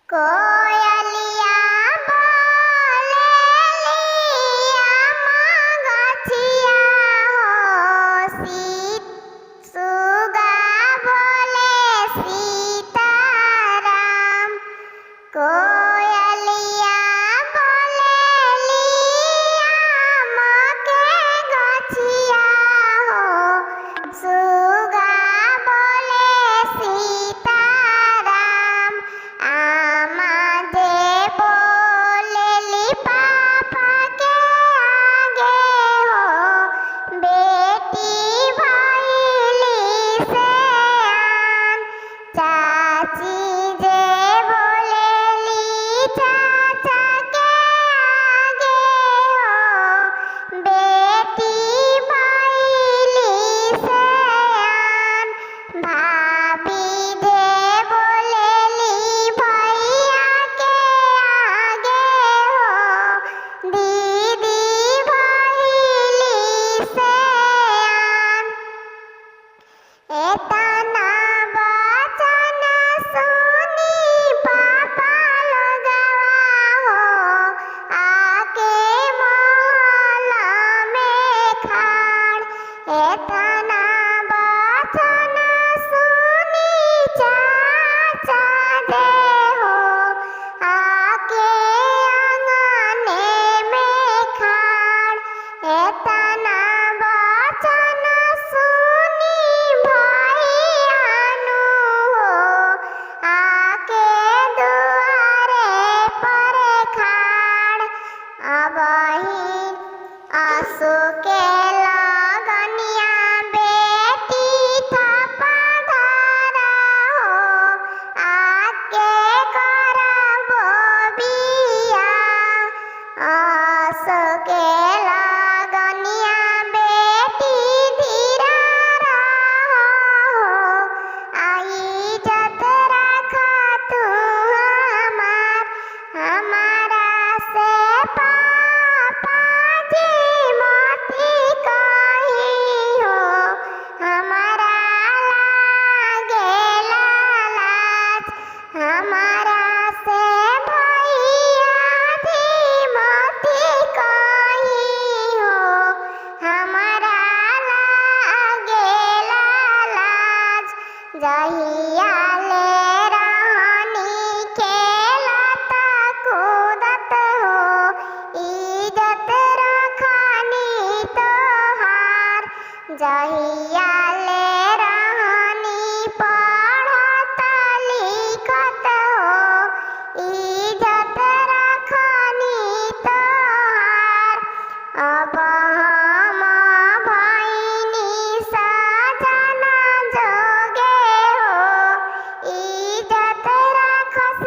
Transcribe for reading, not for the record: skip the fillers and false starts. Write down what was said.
कोयलिया बोलेली आमा गछिया हो सुगा बोले सीताराम। कोयलिया बोलेली आमा के गछिया हो सुगा बोले सीताराम। आमा जे बोलेली पापा के आगे हो बेटी भइली सयान। चाची जे बोलेली चाचा के आगे हो बेटी भइली सयान। भाभी जे बोलेली भैया के आगे हो दीदी भइली सयान। एतना वचन सुनी पापा लोगवा हो आके महल में खाड़। एतना वचन सुनी चाचा जे हो आके आंगने में खाड़। एतना वचन सुनी भैयानु हो आके दुआरे पर खाड़। अबही आंसू के लगनिया बेटी थप्पा धरा हो आके करबो बियाह। आंसू के लगनिया बेटी धीरा रहा हो इज्जत रखा तू हमार। हमारा से पापा जी मती कही हो हमारा लागेला लाज। हमारा से भैया जी मती कही हो हमारा लागेला लाज। जहिया ले रहनी खेलत कूदत हो इज्जत रखनी तोहार। जहिया ले रहनी पढ़त लिखत हो इज्जत रखनी तोहार। अब हम भइनी सजना जोगे हो इज्जत रखस